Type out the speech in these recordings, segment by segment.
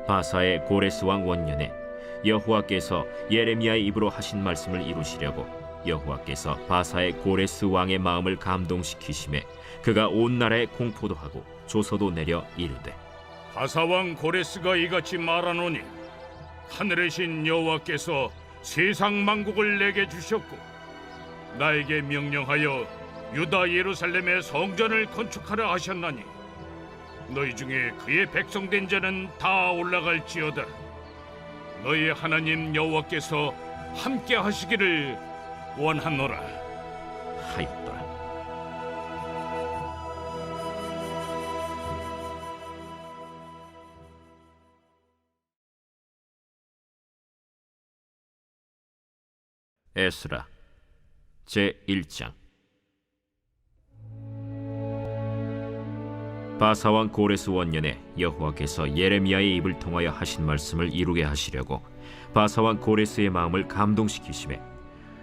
바사의 고레스 왕 원년에 여호와께서 예레미야의 입으로 하신 말씀을 이루시려고 여호와께서 바사의 고레스 왕의 마음을 감동시키심에 그가 온 나라에 공포도 하고 조서도 내려 이르되 바사 왕 고레스가 이같이 말하노니 하늘의 신 여호와께서 세상 만국을 내게 주셨고 나에게 명령하여 유다 예루살렘의 성전을 건축하라 하셨나니 너희 중에 그의 백성된 자는 다 올라갈지어다. 너희 하나님 여호와께서 함께 하시기를 원하노라 하였더라. 에스라 제1장. 바사왕 고레스 원년에 여호와께서 예레미야의 입을 통하여 하신 말씀을 이루게 하시려고 바사왕 고레스의 마음을 감동시키심에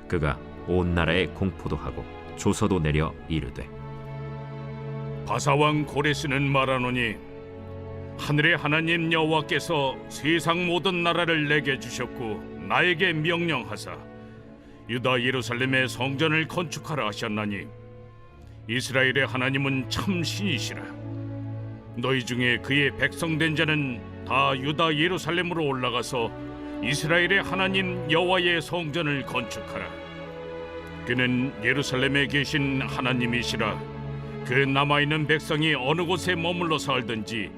그가 온 나라에 공포도 하고 조서도 내려 이르되 바사 왕 고레스는 말하노니 하늘의 하나님 여호와께서 세상 모든 나라를 내게 주셨고 나에게 명령하사 유다 예루살렘의 성전을 건축하라 하셨나니 이스라엘의 하나님은 참 신이시라. 너희 중에 그의 백성된 자는 다 유다 예루살렘으로 올라가서 이스라엘의 하나님 여호와의 성전을 건축하라. 그는 예루살렘에 계신 하나님이시라. 그 남아있는 백성이 어느 곳에 머물러 살든지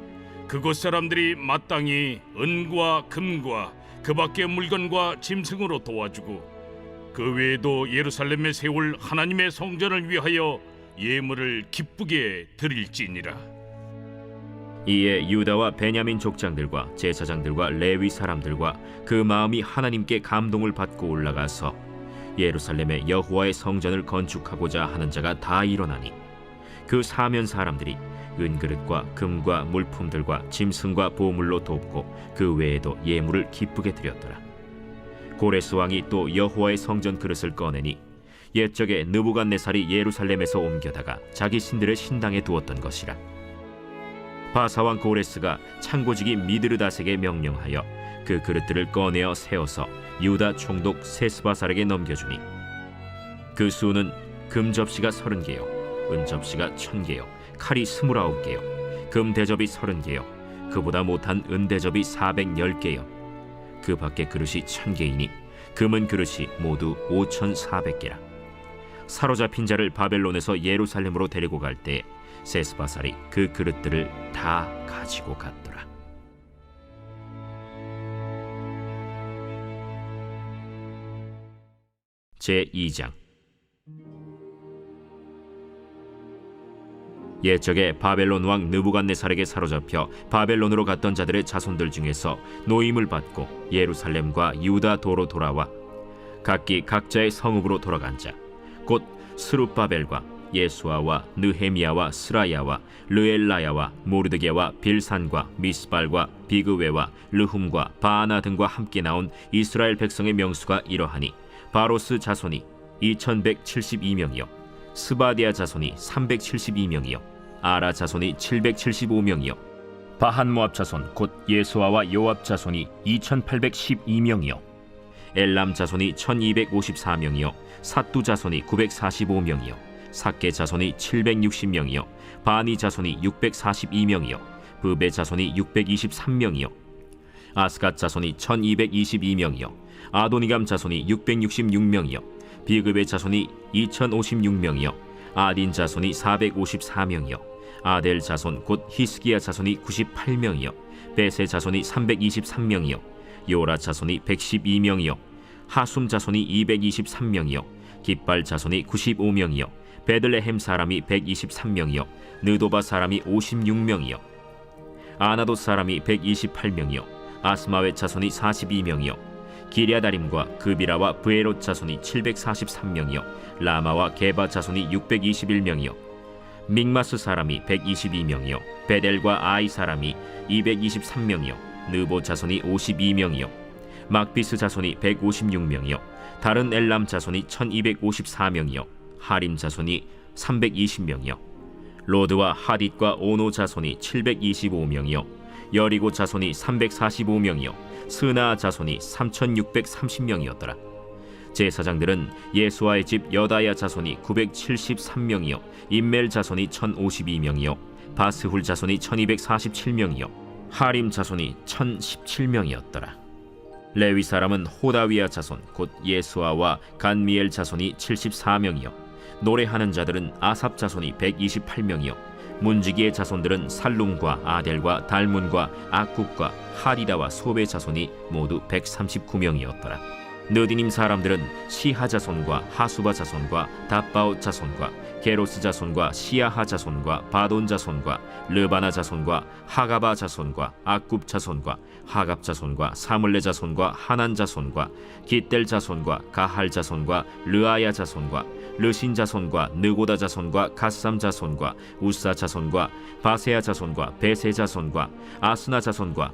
그곳 사람들이 마땅히 은과 금과 그 밖의 물건과 짐승으로 도와주고 그 외에도 예루살렘에 세울 하나님의 성전을 위하여 예물을 기쁘게 드릴지니라. 이에 유다와 베냐민 족장들과 제사장들과 레위 사람들과 그 마음이 하나님께 감동을 받고 올라가서 예루살렘에 여호와의 성전을 건축하고자 하는 자가 다 일어나니 그 사면 사람들이 은그릇과 금과 물품들과 짐승과 보물로 돕고 그 외에도 예물을 기쁘게 드렸더라. 고레스 왕이 또 여호와의 성전 그릇을 꺼내니 옛적에 느부갓네살이 예루살렘에서 옮겨다가 자기 신들의 신당에 두었던 것이라. 바사왕 고레스가 창고지기 미드르닷에게 명령하여 그 그릇들을 꺼내어 세워서 유다 총독 세스바살에게 넘겨주니 그 수는 금 접시가 30개요 은 접시가 1000개요 칼이 29개요 금 대접이 30개요 그보다 못한 은 대접이 410개요 그 밖에 그릇이 1000개이니 금은 그릇이 모두 5400개라. 사로잡힌 자를 바벨론에서 예루살렘으로 데리고 갈 때 세스바살이 그 그릇들을 다 가지고 갔더라. 제2장. 옛적에 바벨론 왕 느부갓네살에게 사로잡혀 바벨론으로 갔던 자들의 자손들 중에서 노임을 받고 예루살렘과 유다 도로 돌아와 각기 각자의 성읍으로 돌아간 자 곧 스룹바벨과 예수아와 느헤미야와 스라야와 르엘라야와 모르드게와 빌산과 미스발과 비그웨와 르훔과 바아나 등과 함께 나온 이스라엘 백성의 명수가 이러하니 바로스 자손이 2172명이요 스바디아 자손이 372명이요 아라 자손이 775명이요 바한모압 자손 곧 예수아와 요압 자손이 2812명이요 엘람 자손이 1254명이요 삿두 자손이 945명이요 삭게 자손이 760명이요 바니 자손이 642명이요 브베 자손이 623명이요 아스갓 자손이 1222명이요 아도니감 자손이 666명이요 비그베 자손이 2056명이요 아딘 자손이 454명이요 아델 자손 곧 히스기야 자손이 98명이요 베세 자손이 323명이요 요라 자손이 112명이요 하숨 자손이 223명이요 깃발 자손이 95명이요 베들레헴 사람이 123명이요 느도바 사람이 56명이요 아나도 사람이 128명이요 아스마웻 자손이 42명이요 기랴다림과 그비라와 브에롯 자손이 743명이요 라마와 게바 자손이 621명이요 믹마스 사람이 122명이요 베델과 아이 사람이 223명이요 느보 자손이 52명이요 막비스 자손이 156명이요 다른 엘람 자손이 1254명이요 하림 자손이 320명이요 로드와 하딧과 오노 자손이 725명이요 여리고 자손이 345명이요 스나 자손이 3630명이었더라. 제사장들은 예수아의 집 여다야 자손이 973명이요 임멜 자손이 1052명이요 바스훌 자손이 1247명이요 하림 자손이 1017명이었더라. 레위 사람은 호다위아 자손 곧 예수아와 간미엘 자손이 74명이요 노래하는 자들은 아삽 자손이 128명이요 문지기의 자손들은 살룸과 아델과 달문과 악굽과 하리다와 소베 자손이 모두 139명이었더라. 느디님 사람들은 시하 자손과 하수바 자손과 답바옷 자손과 게로스 자손과 시야하 자손과 바돈 자손과 르바나 자손과 하가바 자손과 악굽 자손과 하갑 자손과 사물레 자손과 하난 자손과 깃델 자손과 가할 자손과 르아야 자손과 르신 자손과 느고다 자손과 갓삼 자손과 우사 자손과 바세야 자손과 베세 자손과 아스나 자손과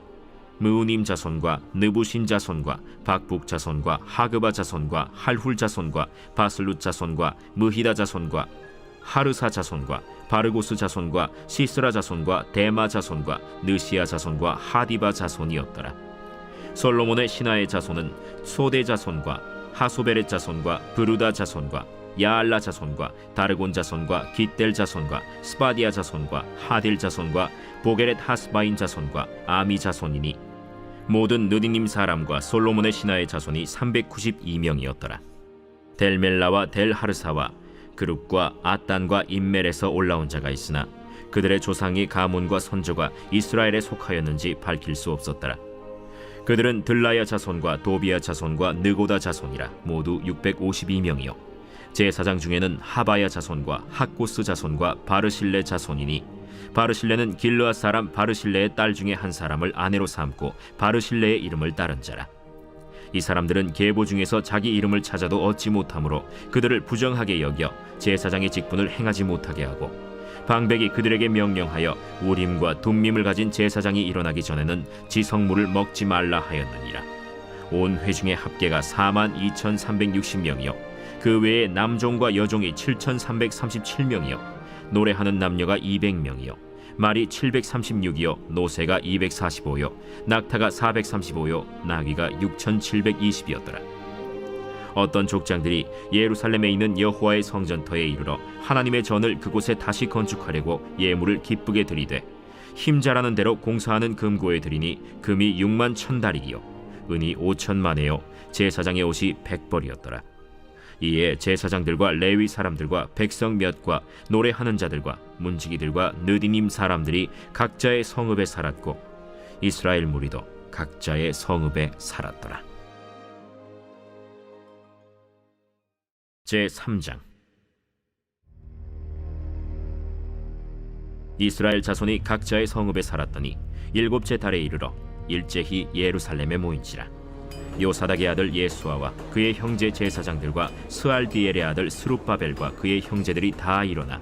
무우님 자손과 느부신 자손과 박북 자손과 하그바 자손과 할훌 자손과 바슬룻 자손과 무히다 자손과 하르사 자손과 바르고스 자손과 시스라 자손과 데마 자손과 느시아 자손과 하디바 자손이었더라. 솔로몬의 신하의 자손은 소대 자손과 하소베렛 자손과 브루다 자손과 야알라 자손과 다르곤 자손과 깃델 자손과 스바디아 자손과 하딜 자손과 보게렛 하스바인 자손과 아미 자손이니 모든 느디님 사람과 솔로몬의 신하의 자손이 392명이었더라. 델멜라와 델하르사와 그룹과 아단과 임멜에서 올라온 자가 있으나 그들의 조상이 가문과 선조가 이스라엘에 속하였는지 밝힐 수 없었더라. 그들은 들라야 자손과 도비야 자손과 느고다 자손이라 모두 652명이요 제사장 중에는 하바야 자손과 학고스 자손과 바르실레 자손이니 바르실레는 길르앗 사람 바르실레의 딸 중에 한 사람을 아내로 삼고 바르실레의 이름을 따른 자라. 이 사람들은 계보 중에서 자기 이름을 찾아도 얻지 못하므로 그들을 부정하게 여겨 제사장의 직분을 행하지 못하게 하고 방백이 그들에게 명령하여 우림과 둠밈을 가진 제사장이 일어나기 전에는 지성물을 먹지 말라 하였느니라. 온 회중의 합계가 42,360명이요 그 외에 남종과 여종이 7,337명이요 노래하는 남녀가 200명이요 말이 736이요 노새가 245요 낙타가 435요 나귀가 6,720이었더라. 어떤 족장들이 예루살렘에 있는 여호와의 성전터에 이르러 하나님의 전을 그곳에 다시 건축하려고 예물을 기쁘게 드리되 힘자라는 대로 공사하는 금고에 드리니 금이 6만 1,000다리기요 은이 5,000만에요 제사장의 옷이 100벌이었더라. 이에 제사장들과 레위 사람들과 백성 몇과 노래하는 자들과 문지기들과 느디님 사람들이 각자의 성읍에 살았고 이스라엘 무리도 각자의 성읍에 살았더라. 제3장 이스라엘 자손이 각자의 성읍에 살았더니 7째 달에 이르러 일제히 예루살렘에 모인지라. 요사닥의 아들 예수아와 그의 형제 제사장들과 스알디엘의 아들 스룹바벨과 그의 형제들이 다 일어나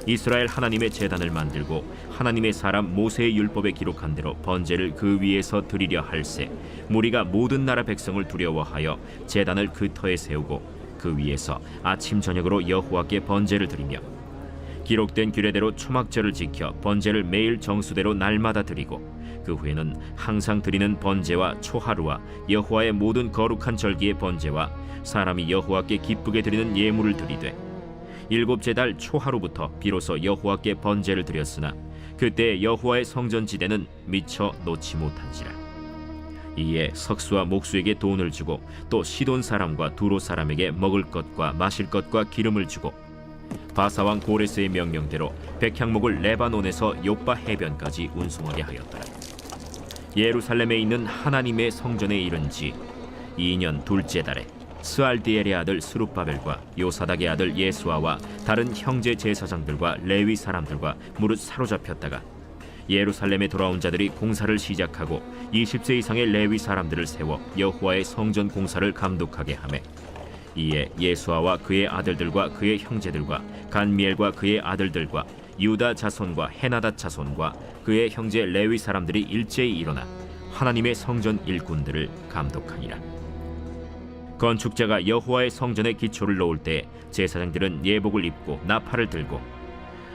이스라엘 하나님의 제단을 만들고 하나님의 사람 모세의 율법에 기록한 대로 번제를 그 위에서 드리려 할새 무리가 모든 나라 백성을 두려워하여 제단을 그 터에 세우고 그 위에서 아침 저녁으로 여호와께 번제를 드리며 기록된 규례대로 초막절을 지켜 번제를 매일 정수대로 날마다 드리고 그 후에는 항상 드리는 번제와 초하루와 여호와의 모든 거룩한 절기의 번제와 사람이 여호와께 기쁘게 드리는 예물을 드리되 7째 달 초하루부터 비로소 여호와께 번제를 드렸으나 그때 여호와의 성전지대는 미처 놓지 못한지라. 이에 석수와 목수에게 돈을 주고 또 시돈 사람과 두로 사람에게 먹을 것과 마실 것과 기름을 주고 바사왕 고레스의 명령대로 백향목을 레바논에서 욥바 해변까지 운송하게 하였더라. 예루살렘에 있는 하나님의 성전에 이른 지 2년 둘째 달에 스알디엘의 아들 스룹바벨과 요사닥의 아들 예수아와 다른 형제 제사장들과 레위 사람들과 무릇 사로잡혔다가 예루살렘에 돌아온 자들이 공사를 시작하고 20세 이상의 레위 사람들을 세워 여호와의 성전 공사를 감독하게 하매 이에 예수아와 그의 아들들과 그의 형제들과 간미엘과 그의 아들들과 유다 자손과 헤나닷 자손과 그의 형제 레위 사람들이 일제히 일어나 하나님의 성전 일꾼들을 감독하니라. 건축자가 여호와의 성전에 기초를 놓을 때 제사장들은 예복을 입고 나팔을 들고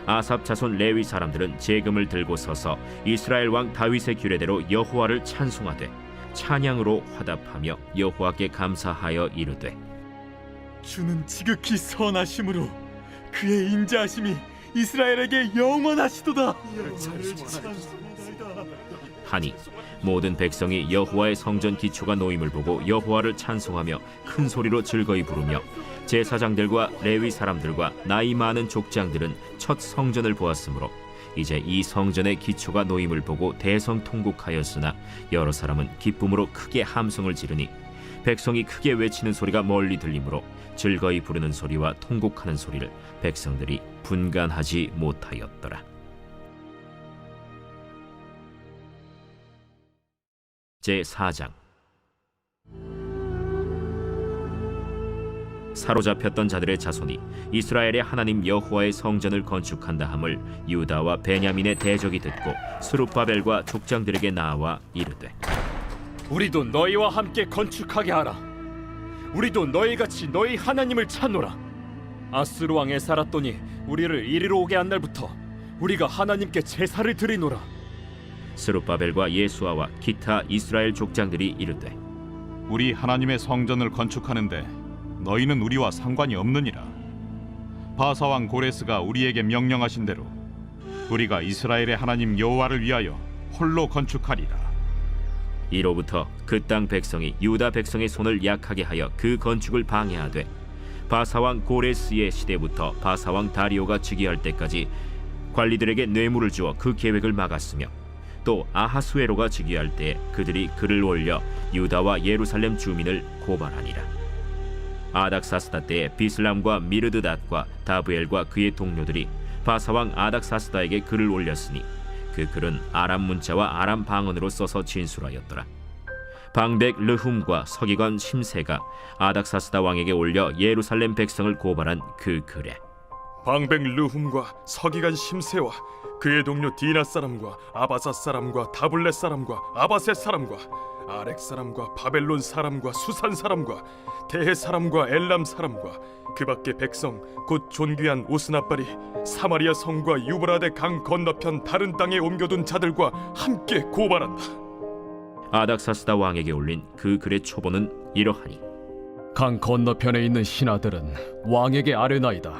아삽 자손 레위 사람들은 제금을 들고 서서 이스라엘 왕 다윗의 규례대로 여호와를 찬송하되 찬양으로 화답하며 여호와께 감사하여 이르되 주는 지극히 선하심으로 그의 인자하심이 이스라엘에게 영원하시도다. 하니 모든 백성이 여호와의 성전 기초가 놓임을 보고 여호와를 찬송하며 큰 소리로 즐거이 부르며 제사장들과 레위 사람들과 나이 많은 족장들은 첫 성전을 보았으므로 이제 이 성전의 기초가 놓임을 보고 대성통곡하였으나 여러 사람은 기쁨으로 크게 함성을 지르니 백성이 크게 외치는 소리가 멀리 들리므로 즐거이 부르는 소리와 통곡하는 소리를 백성들이 분간하지 못하였더라. 제4장. 사로잡혔던 자들의 자손이 이스라엘의 하나님 여호와의 성전을 건축한다 함을 유다와 베냐민의 대적이 듣고 스룹바벨과 족장들에게 나와 이르되 우리도 너희와 함께 건축하게 하라. 우리도 너희같이 너희 하나님을 찾노라. 아스루 왕 에사라돈이 우리를 이리로 오게 한 날부터 우리가 하나님께 제사를 드리노라. 스룹바벨과 예수아와 기타 이스라엘 족장들이 이르되 우리 하나님의 성전을 건축하는데 너희는 우리와 상관이 없느니라. 바사 왕 고레스가 우리에게 명령하신 대로 우리가 이스라엘의 하나님 여호와를 위하여 홀로 건축하리라. 이로부터 그 땅 백성이 유다 백성의 손을 약하게 하여 그 건축을 방해하되 바사왕 고레스의 시대부터 바사왕 다리오가 즉위할 때까지 관리들에게 뇌물을 주어 그 계획을 막았으며 또 아하수에로가 즉위할 때 그들이 글을 올려 유다와 예루살렘 주민을 고발하니라. 아닥사스다 때에 비슬람과 미르드닷과 다브엘과 그의 동료들이 바사왕 아닥사스다에게 글을 올렸으니 그 글은 아람 문자와 아람 방언으로 써서 진술하였더라. 방백 르훔과 서기관 심세가 아닥사스다 왕에게 올려 예루살렘 백성을 고발한 그 글에 방백 르훔과 서기관 심세와 그의 동료 디나 사람과 아바사 사람과 다블렛 사람과 아바셋 사람과 아렉 사람과 바벨론 사람과 수산 사람과 대해 사람과 엘람 사람과 그 밖의 백성 곧 존귀한 오스나발이 사마리아 성과 유브라데 강 건너편 다른 땅에 옮겨둔 자들과 함께 고발한다. 아닥사스다 왕에게 올린 그 글의 초본은 이러하니 강 건너편에 있는 신하들은 왕에게 아뢰나이다.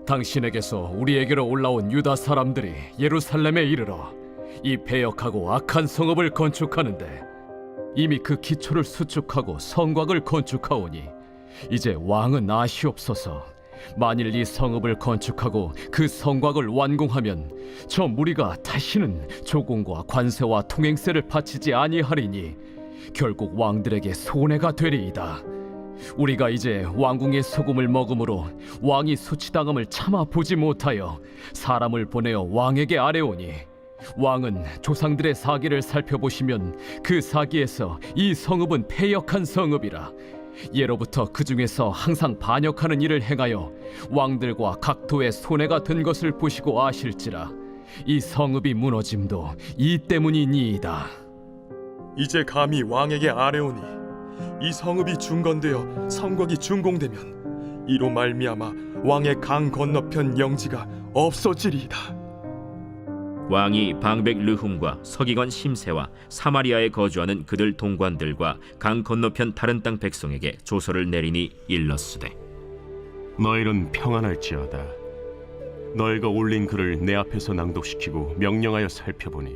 당신에게서 우리에게로 올라온 유다 사람들이 예루살렘에 이르러 이 패역하고 악한 성읍을 건축하는데 이미 그 기초를 수축하고 성곽을 건축하오니 이제 왕은 아시옵소서. 만일 이 성읍을 건축하고 그 성곽을 완공하면 저 무리가 다시는 조공과 관세와 통행세를 바치지 아니하리니 결국 왕들에게 손해가 되리이다. 우리가 이제 왕궁의 소금을 먹음으로 왕이 수치당함을 참아 보지 못하여 사람을 보내어 왕에게 아뢰오니 왕은 조상들의 사기를 살펴보시면 그 사기에서 이 성읍은 패역한 성읍이라. 예로부터 그 중에서 항상 반역하는 일을 행하여 왕들과 각도에 손해가 된 것을 보시고 아실지라. 이 성읍이 무너짐도 이 때문이니이다. 이제 감히 왕에게 아뢰오니 이 성읍이 중건되어 성곽이 준공되면 이로 말미암아 왕의 강 건너편 영지가 없어지리이다. 왕이 방백 르훔과 서기관 심세와 사마리아에 거주하는 그들 동관들과 강 건너편 다른 땅 백성에게 조서를 내리니 일렀으되 너희는 평안할지어다. 너희가 올린 글을 내 앞에서 낭독시키고 명령하여 살펴보니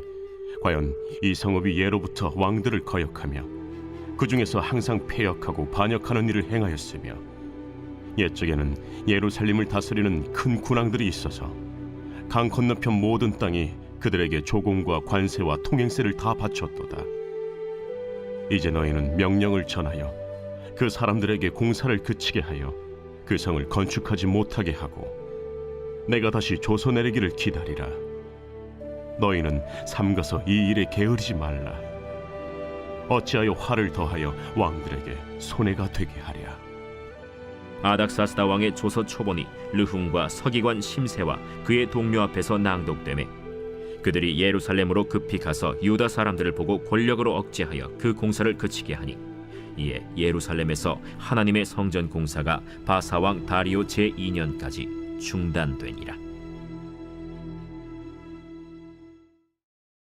과연 이 성읍이 예로부터 왕들을 거역하며 그 중에서 항상 패역하고 반역하는 일을 행하였으며 옛적에는 예루살렘을 다스리는 큰 군왕들이 있어서 강 건너편 모든 땅이 그들에게 조공과 관세와 통행세를 다 바쳤도다. 이제 너희는 명령을 전하여 그 사람들에게 공사를 그치게 하여 그 성을 건축하지 못하게 하고 내가 다시 조서 내리기를 기다리라. 너희는 삼가서 이 일에 게으르지 말라. 어찌하여 화를 더하여 왕들에게 손해가 되게 하랴. 아닥사스다 왕의 조서 초본이 르훔과 서기관 심세와 그의 동료 앞에서 낭독되매 그들이 예루살렘으로 급히 가서 유다 사람들을 보고 권력으로 억제하여 그 공사를 그치게 하니 이에 예루살렘에서 하나님의 성전 공사가 바사왕 다리오 제2년까지 중단되니라.